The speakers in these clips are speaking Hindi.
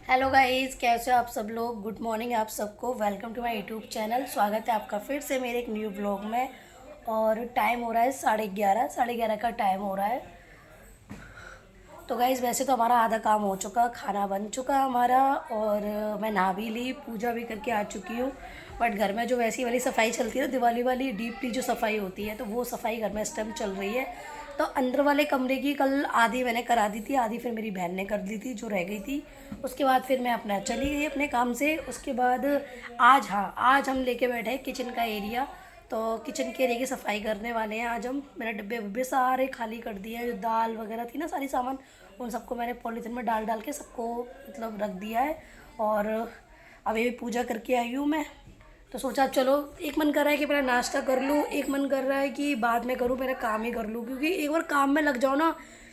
हेलो गाइस, कैसे हो आप सब लोग। गुड मॉर्निंग आप सबको। Welcome to my YouTube channel. स्वागत है आपका फिर से मेरे एक न्यू ब्लॉग में। और टाइम हो रहा है 11:30 का टाइम हो रहा है। तो गाइस वैसे तो हमारा आधा काम हो चुका, खाना बन चुका हमारा और मैं नहा भी ली, पूजा भी करके आ चुकी हूँ। बट घर में जो वैसी वाली सफाई चलती है ना, दिवाली वाली डीपली जो सफाई होती है, तो वो सफाई घर में इस टाइम चल रही है। तो अंदर वाले कमरे की कल आधी मैंने करा दी थी, आधी फिर मेरी बहन ने कर दी थी जो रह गई थी। उसके बाद फिर मैं अपना चली गई अपने काम से। उसके बाद आज हम लेके बैठे हैं किचन का एरिया। तो किचन के एरिया की सफाई करने वाले हैं आज हम। मैंने डिब्बे विब्बे सारे खाली कर दिए हैं, जो दाल वगैरह थी ना, सारी सामान उन सबको मैंने पॉलीथीन में डाल डाल के सबको मतलब रख दिया है। और अभी भी पूजा करके आई हूँ मैं। तो सोचा चलो, एक मन कर रहा है कि पहले नाश्ता कर लूँ, एक मन कर रहा है कि बाद में करूँ, पहले काम ही कर लूँ। क्योंकि एक बार काम में लग जाओ ना,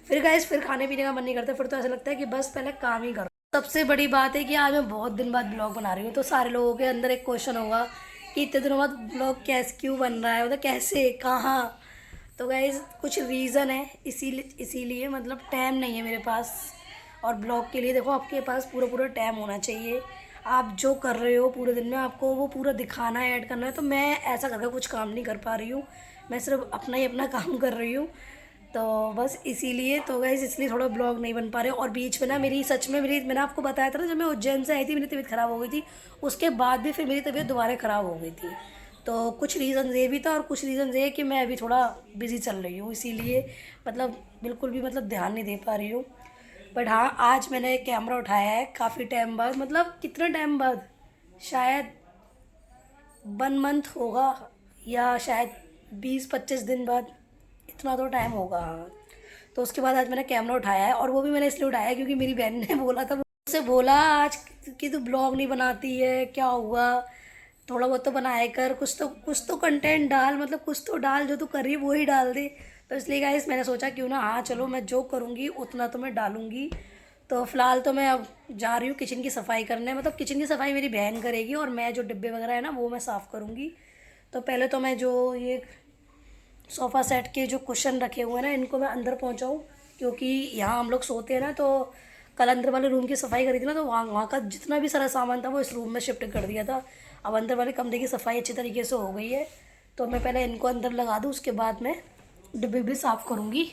फिर गाइस फिर खाने पीने का मन नहीं करता। फिर तो ऐसा लगता है कि बस पहले काम ही करो। सबसे बड़ी बात है कि आज मैं बहुत दिन बाद ब्लॉग बना रही हूँ। तो सारे लोगों के अंदर एक क्वेश्चन होगा कि इतने दिनों बाद ब्लॉग कैसे क्यों बन रहा है, मतलब कैसे, कहाँ। तो गाइज कुछ रीज़न है, इसीलिए मतलब टाइम नहीं है मेरे पास। और ब्लॉग के लिए देखो, आपके पास पूरा पूरा टाइम होना चाहिए। आप जो कर रहे हो पूरे दिन में आपको वो पूरा दिखाना है, ऐड करना है। तो मैं ऐसा करके कुछ काम नहीं कर पा रही हूँ। मैं सिर्फ अपना ही अपना काम कर रही हूँ। तो बस इसीलिए, तो गाइज इसलिए थोड़ा ब्लॉग नहीं बन पा रहे। और बीच में ना मेरी सच में मेरी मैंने आपको बताया था ना, जब मैं उज्जैन से आई थी मेरी तबीयत ख़राब हो गई थी। उसके बाद भी फिर मेरी तबीयत दोबारा ख़राब हो गई थी। तो कुछ रीज़न ये भी था और कुछ रीज़न ये है कि मैं अभी थोड़ा बिज़ी चल रही हूँ, इसीलिए मतलब बिल्कुल भी मतलब ध्यान नहीं दे पा रही हूँ। बट हाँ, आज मैंने कैमरा उठाया है काफ़ी टाइम बाद। मतलब कितने टाइम बाद, शायद 1 मंथ होगा, या शायद 20-25 दिन बाद, इतना तो टाइम होगा हाँ। तो उसके बाद आज मैंने कैमरा उठाया है। और वो भी मैंने इसलिए उठाया है क्योंकि मेरी बहन ने बोला था, उससे बोला आज कि तू ब्लॉग नहीं बनाती है, क्या हुआ, थोड़ा बहुत तो बनाया कर, कुछ तो कंटेंट डाल, मतलब कुछ तो डाल, जो तू कर रही है वो ही डाल दे। तो इसलिए गाइस मैंने सोचा क्यों ना, हाँ चलो मैं जो करूँगी उतना तो मैं डालूँगी। तो फ़िलहाल तो मैं अब जा रही हूँ किचन की सफाई करने। मतलब किचन की सफाई मेरी बहन करेगी और मैं जो डिब्बे वगैरह है ना वो मैं साफ़ करूँगी। तो पहले तो मैं जो ये सोफ़ा सेट के जो कुशन रखे हुए हैं ना, इनको मैं अंदर पहुँचाऊँ। क्योंकि यहाँ हम लोग सोते हैं ना, तो कल अंदर वाले रूम की सफाई करी थी ना, तो वहाँ वहाँ का जितना भी सारा सामान था वो इस रूम में शिफ्ट कर दिया था। अब अंदर वाले कमरे की सफाई अच्छी तरीके से हो गई है। तो मैं पहले इनको अंदर लगा दूँ, उसके बाद मैं डिब्बे भी साफ़ करूँगी।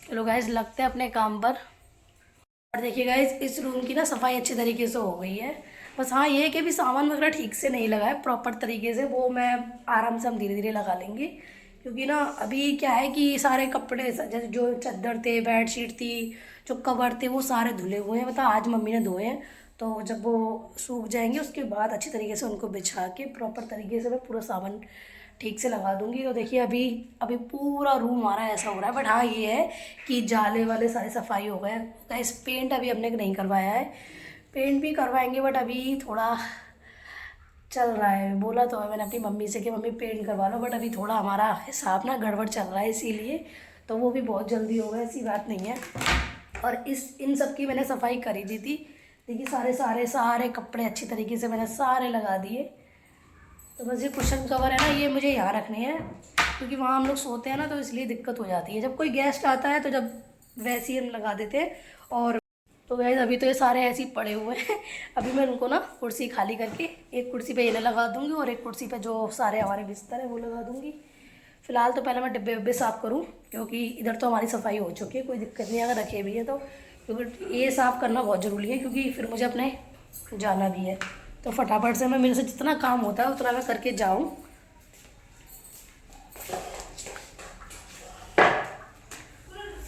चलो गाइस, लगते हैं अपने काम पर। और देखिए गाइस, इस रूम की ना सफाई अच्छी तरीके से हो गई है। बस हाँ, ये है कि अभी सामान वगैरह ठीक से नहीं लगा है प्रॉपर तरीके से, वो मैं आराम से हम धीरे धीरे लगा लेंगे। क्योंकि ना अभी क्या है कि सारे कपड़े जैसे जो चादर थे, बेडशीट थी, जो कवर थे, वो सारे धुले हुए हैं। मतलब आज मम्मी ने धोए हैं। तो जब वो सूख जाएंगे उसके बाद अच्छी तरीके से उनको बिछा के प्रॉपर तरीके से मैं पूरा सामान ठीक से लगा दूंगी। तो देखिए अभी अभी पूरा रूम हमारा ऐसा हो रहा है। बट हाँ, ये है कि जाले वाले सारे सफाई हो गए। गाइस पेंट अभी हमने नहीं करवाया है, पेंट भी करवाएंगे। बट अभी थोड़ा चल रहा है, बोला तो है मैंने अपनी मम्मी से कि मम्मी पेंट करवा लो। बट अभी थोड़ा हमारा हिसाब ना गड़बड़ चल रहा है, इसीलिए। तो वो भी बहुत जल्दी होगा, ऐसी बात नहीं है। और इन सब की मैंने सफाई करी दी थी। देखिए सारे सारे सारे कपड़े अच्छी तरीके से मैंने सारे लगा दिए। तो बस ये कुशन कवर है ना, ये मुझे यहाँ रखने हैं। क्योंकि वहाँ हम लोग सोते हैं ना, तो इसलिए दिक्कत हो जाती है। जब कोई गेस्ट आता है तो जब वैसे ही हम लगा देते हैं। और तो गाइस अभी तो ये सारे ऐसे ही पड़े हुए हैं। अभी मैं उनको ना कुर्सी खाली करके एक कुर्सी पे ये लगा दूँगी और एक कुर्सी पे जो सारे हमारे बिस्तर है वो लगा दूँगी। फ़िलहाल तो पहले मैं डिब्बे विब्बे साफ़ करूँ, क्योंकि इधर तो हमारी सफाई हो चुकी है, कोई दिक्कत नहीं अगर रखे भी है तो। क्योंकि ये साफ़ करना बहुत ज़रूरी है, क्योंकि फिर मुझे अपने जाना भी है। तो फटाफट से मैं, मेरे से जितना काम होता है उतना मैं करके जाऊँ।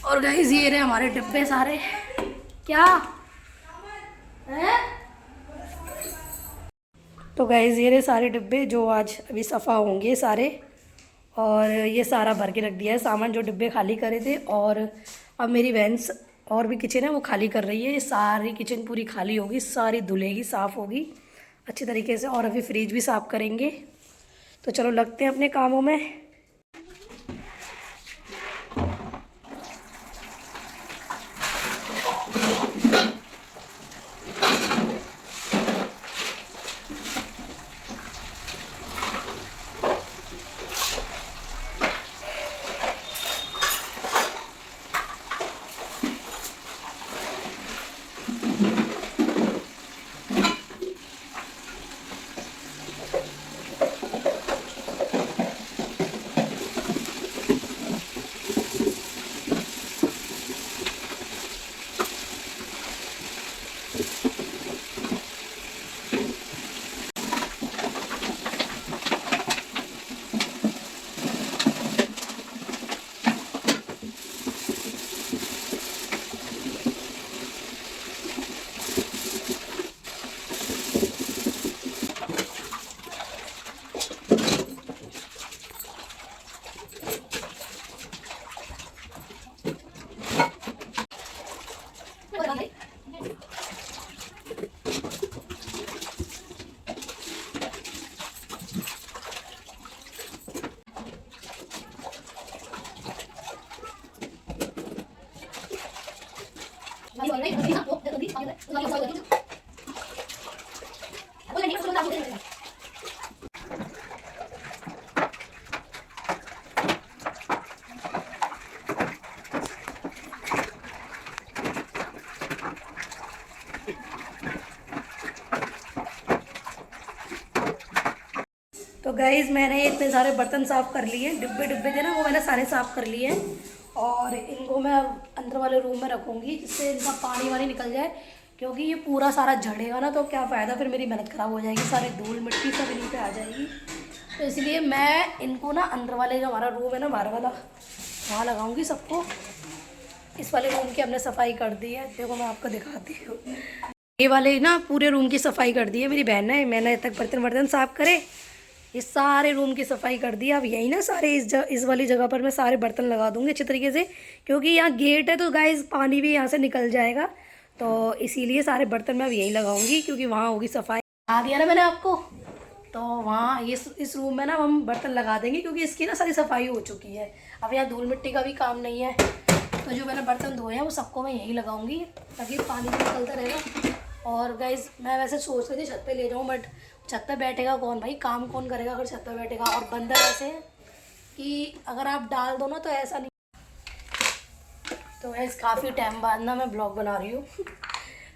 और गाइस ये रहे हमारे डिब्बे सारे। क्या है? तो गाइस ये रहे सारे डिब्बे जो आज अभी सफ़ा होंगे सारे। और ये सारा भर के रख दिया है सामान, जो डिब्बे खाली करे थे। और अब मेरी बहन और भी किचन है वो खाली कर रही है। ये सारी किचन पूरी खाली होगी, सारी धुलेगी, साफ़ होगी अच्छी तरीके से। और अभी फ्रिज भी साफ़ करेंगे। तो चलो लगते हैं अपने कामों में। तो गाइज़ मैंने इतने सारे बर्तन साफ़ कर लिए, डिब्बे डिब्बे थे ना वो मैंने सारे साफ़ कर लिए हैं और इनको मैं अब अंदर वाले रूम में रखूँगी जिससे इनका पानी वानी निकल जाए, क्योंकि ये पूरा सारा झड़ेगा ना तो क्या फ़ायदा, फिर मेरी मेहनत ख़राब हो जाएगी, सारे धूल मिट्टी सब इन्हीं पे आ जाएगी। तो इसलिए मैं इनको ना अंदर वाले जो हमारा रूम है ना बाहर वाला, वहाँ लगाऊँगी सबको। इस वाले रूम की हमने सफाई कर दी है, देखो मैं आपको दिखाती हूँ। ये वाले ना पूरे रूम की सफाई कर दी है मेरी बहन ने, मैंने तक बर्तन वर्तन साफ़ करे, ये सारे रूम की सफाई कर दी। अब यही ना सारे इस वाली जगह पर मैं सारे बर्तन लगा दूँगी अच्छे तरीके से, क्योंकि यहाँ गेट है तो गाइस पानी भी यहाँ से निकल जाएगा, तो इसीलिए सारे बर्तन मैं अब यहीं लगाऊंगी क्योंकि वहाँ होगी सफाई। आ गया ना मैंने आपको, तो वहाँ ये इस रूम में ना हम बर्तन लगा देंगे क्योंकि इसकी ना सारी सफाई हो चुकी है। अब यहाँ धूल मिट्टी का भी काम नहीं है, तो जो मैंने बर्तन धोए हैं वो सबको मैं यहीं लगाऊंगी ताकि पानी भी निकलता रहेगा। और गाइज मैं वैसे सोच रही थी छत पे ले जाऊँ, बट छत पे बैठेगा कौन भाई, काम कौन करेगा अगर छत पे बैठेगा। और बंदर ऐसे हैं कि अगर आप डाल दो ना तो ऐसा नहीं। तो गाइज काफ़ी टाइम बाद ना मैं ब्लॉग बना रही हूँ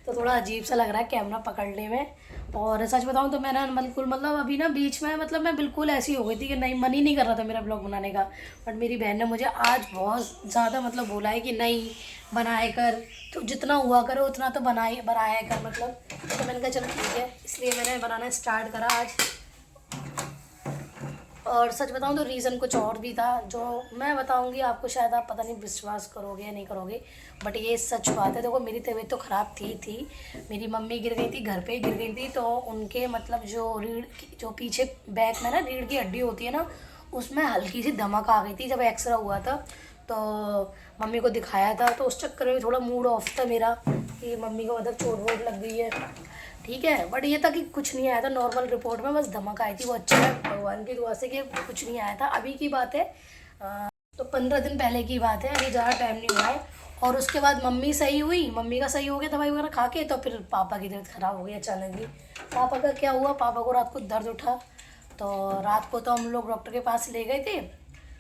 तो थोड़ा अजीब सा लग रहा है कैमरा पकड़ने में। और सच बताऊँ तो मैंने बिल्कुल मतलब अभी ना बीच में मतलब मैं बिल्कुल ऐसी हो गई थी कि नहीं, मन ही नहीं कर रहा था मेरा ब्लॉग बनाने का, बट मेरी बहन ने मुझे आज बहुत ज़्यादा मतलब बोला है कि नहीं बनाए कर, तो जितना हुआ करो उतना तो बनाया कर मतलब। तो मैंने कहा चलो ठीक है, इसलिए मैंने बनाना स्टार्ट करा आज। और सच बताऊं तो रीज़न कुछ और भी था जो मैं बताऊंगी आपको, शायद आप पता नहीं विश्वास करोगे या नहीं करोगे, बट ये सच बात है। देखो मेरी तबीयत तो ख़राब थी, मेरी मम्मी गिर गई थी, घर पे ही गिर गई थी, तो उनके मतलब जो रीढ़ जो पीछे बैक में ना रीढ़ की हड्डी होती है ना, उसमें हल्की सी धमक आ गई थी जब एक्सरे हुआ था। तो मम्मी को दिखाया था, तो उस चक्कर में थोड़ा मूड ऑफ था मेरा कि मम्मी को मतलब चोट वोट लग गई है, ठीक है। बट ये था कि कुछ नहीं आया था, नॉर्मल रिपोर्ट में बस धमक आई थी, वो अच्छा है भगवान की दुआ से कि कुछ नहीं आया था। अभी की बात है तो 15 दिन पहले की बात है, अभी ज़्यादा टाइम नहीं हुआ है। और उसके बाद मम्मी सही हुई, मम्मी का सही हो गया दवाई वगैरह खा के, तो फिर पापा की तबीयत ख़राब हो गई अचानक ही। पापा का क्या हुआ, पापा को रात को दर्द उठा, तो रात को तो हम लोग डॉक्टर के पास ले गए थे,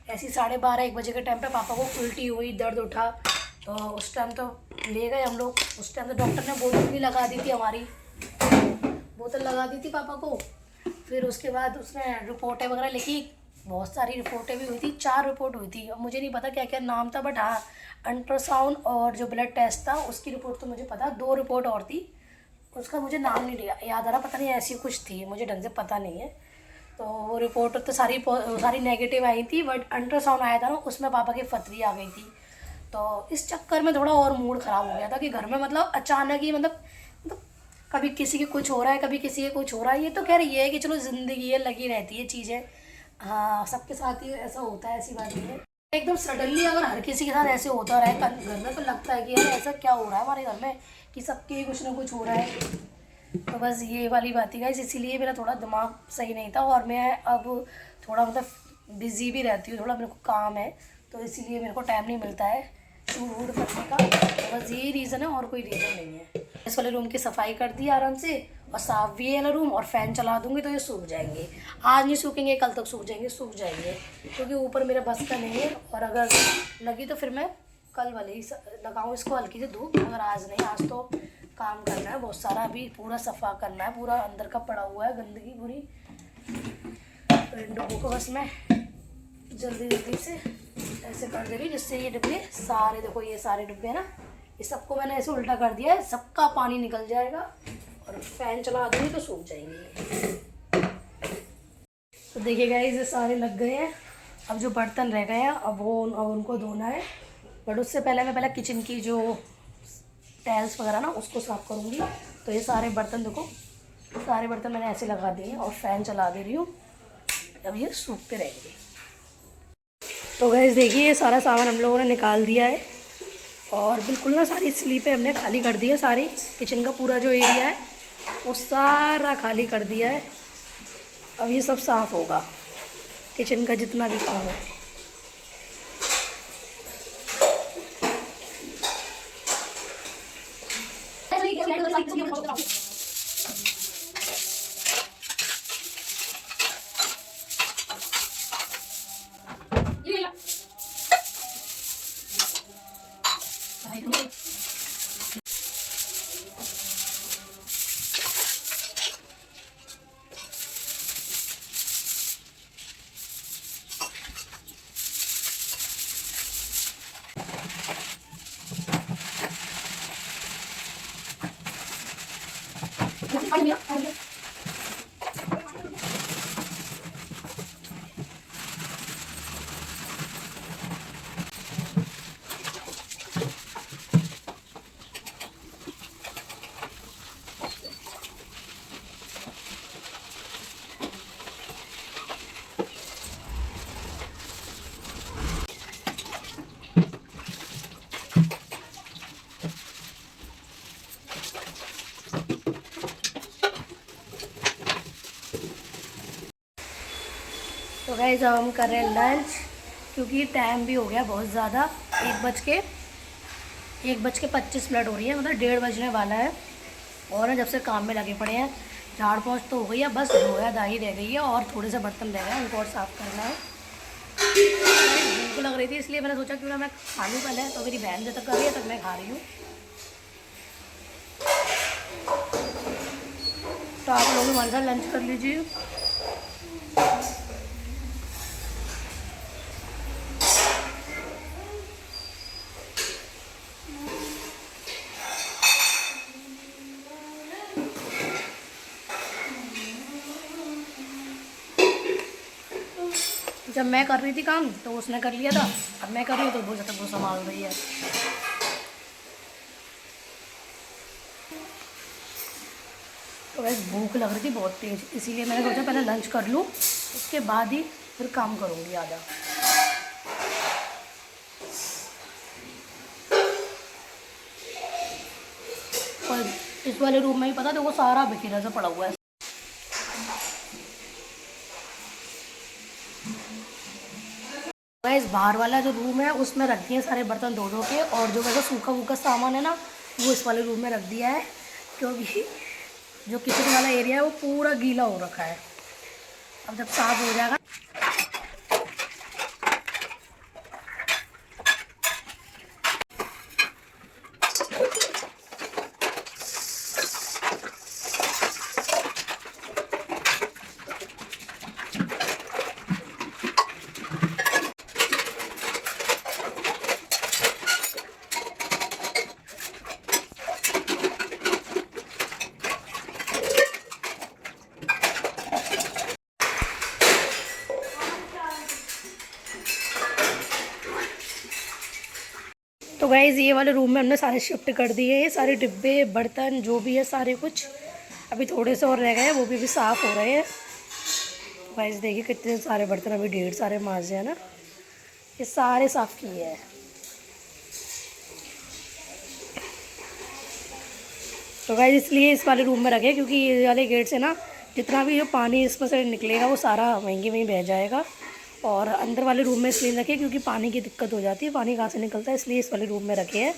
ऐसी 12:30-1 बजे के टाइम पे पापा को उल्टी हुई, दर्द उठा, तो उस टाइम तो ले गए हम लोग। उस टाइम तो डॉक्टर ने बोतल भी लगा दी थी, हमारी बोतल लगा दी थी पापा को। फिर उसके बाद उसने रिपोर्टें वगैरह लिखी, बहुत सारी रिपोर्टें भी हुई थी, 4 रिपोर्ट हुई थी। अब मुझे नहीं पता क्या क्या नाम था, बट हाँ अल्ट्रासाउंड और जो ब्लड टेस्ट था उसकी रिपोर्ट तो मुझे पता, 2 रिपोर्ट और थी, उसका मुझे नाम नहीं याद आ रहा, पता नहीं ऐसी कुछ थी, मुझे ढंग से पता नहीं है। तो वो रिपोर्ट तो सारी नेगेटिव आई थी, बट अल्ट्रासाउंड आया था ना उसमें पापा की फतरी आ गई थी। तो इस चक्कर में थोड़ा और मूड ख़राब हो गया था कि घर में मतलब अचानक ही मतलब कभी किसी के कुछ हो रहा है, कभी किसी के कुछ हो रहा है। ये तो खैर ये है कि चलो ज़िंदगी है, लगी रहती है चीज़ें, हाँ सबके साथ ही ऐसा होता है, ऐसी बात नहीं है। एकदम सडनली अगर हर किसी के साथ ऐसे होता रहे घर में, तो लगता है कि यार ऐसा क्या हो रहा है हमारे घर में कि सबके कुछ ना कुछ हो रहा है। तो बस ये वाली बात ही गाइस, इसीलिए मेरा थोड़ा दिमाग सही नहीं था, और मैं अब थोड़ा मतलब बिज़ी भी रहती हूँ, थोड़ा मेरे को काम है, तो इसीलिए मेरे को टाइम नहीं मिलता है शूट वूट करने का। तो बस यही रीज़न है, और कोई रीज़न नहीं है। इस वाले रूम की सफाई कर दी आराम से, और साफ भी है ना रूम, और फ़ैन चला दूँगी तो ये सूख जाएंगे। आज नहीं सूखेंगे, कल तक सूख जाएंगे क्योंकि ऊपर मेरा बस का नहीं है। और अगर लगी तो फिर मैं कल वाले ही लगाऊँ इसको हल्की से धूप, मगर आज नहीं, आज तो काम करना है बहुत सारा, अभी पूरा सफ़ा करना है, पूरा अंदर का पड़ा हुआ है गंदगी पूरी। तो इन डिब्बों को बस मैं जल्दी से ऐसे कर दे रही हूँ जिससे ये डिब्बे सारे, देखो ये सारे डिब्बे ना, ये सबको मैंने ऐसे उल्टा कर दिया है, सबका पानी निकल जाएगा, और फैन चला दूँगी तो सूख जाएंगे। तो देखिए गाइस ये सारे लग गए हैं, अब जो बर्तन रह गए हैं अब उनको धोना है। बट उससे पहले मैं किचन की जो टाइल्स वगैरह ना उसको साफ़ करूँगी। तो ये सारे बर्तन देखो, सारे बर्तन मैंने ऐसे लगा दिए हैं और फ़ैन चला दे रही हूँ, अब ये सूखते रहेंगे। तो गाइस देखिए ये सारा सामान हम लोगों ने निकाल दिया है, और बिल्कुल ना सारी स्लीपें हमने खाली कर दी है। सारी किचन का पूरा जो एरिया है वो सारा खाली कर दिया है। अब ये सब साफ़ होगा, किचन का जितना भी काम है। तो गाइस अब हम कर रहे हैं लंच, क्योंकि टाइम भी हो गया बहुत ज़्यादा। 1:25 हो रही है, मतलब 1:30 बजने वाला है। और जब से काम में लगे पड़े हैं। झाड़ पोंछ तो हो गई है, बस धोया दाई रह गई है और थोड़े से बर्तन रह गए हैं, उनको और साफ़ करना है। भूख लग रही थी इसलिए मैंने सोचा क्यों ना मैं खा लूँ पहले। तो मेरी बहन जब तक कर रही है तब मैं खा रही हूँ। तो आप लोग हमारे साथ लंच कर लीजिए। जब मैं कर रही थी काम तो उसने कर लिया था, अब मैं कर रही हूँ तो बहुत ज़्यादा वो संभाल रही है। तो वैसे भूख लग रही थी बहुत तेज़, इसीलिए मैंने सोचा पहले लंच कर लूँ, उसके बाद ही फिर काम करूँगी आधा। और इस वाले रूम में ही पता देखो सारा बिखेरा सा पड़ा हुआ है। इस बाहर वाला जो रूम है उसमें रख दिए सारे बर्तन धो धो के, और जो वैसा सूखा वूखा सामान है ना वो इस वाले रूम में रख दिया है, क्योंकि जो किचन वाला एरिया है वो पूरा गीला हो रखा है। अब जब साफ हो जाएगा। तो गाइज़ ये वाले रूम में हमने सारे शिफ्ट कर दिए हैं, ये सारे डिब्बे बर्तन जो भी है सारे कुछ। अभी थोड़े से और रह गए हैं, वो भी साफ़ हो रहे हैं। गाइज़ देखिए कितने सारे बर्तन अभी ढेर सारे मांजे हैं ना, ये सारे साफ़ किए हैं। तो गाइज़ इसलिए इस वाले रूम में रखे, क्योंकि ये वाले गेट से ना जितना भी जो पानी इसमें से निकलेगा वो सारा वहीं बह जाएगा। और अंदर वाले रूम में इसलिए रखे क्योंकि पानी की दिक्कत हो जाती है, पानी कहाँ से निकलता है, इसलिए इस वाले रूम में रखे हैं।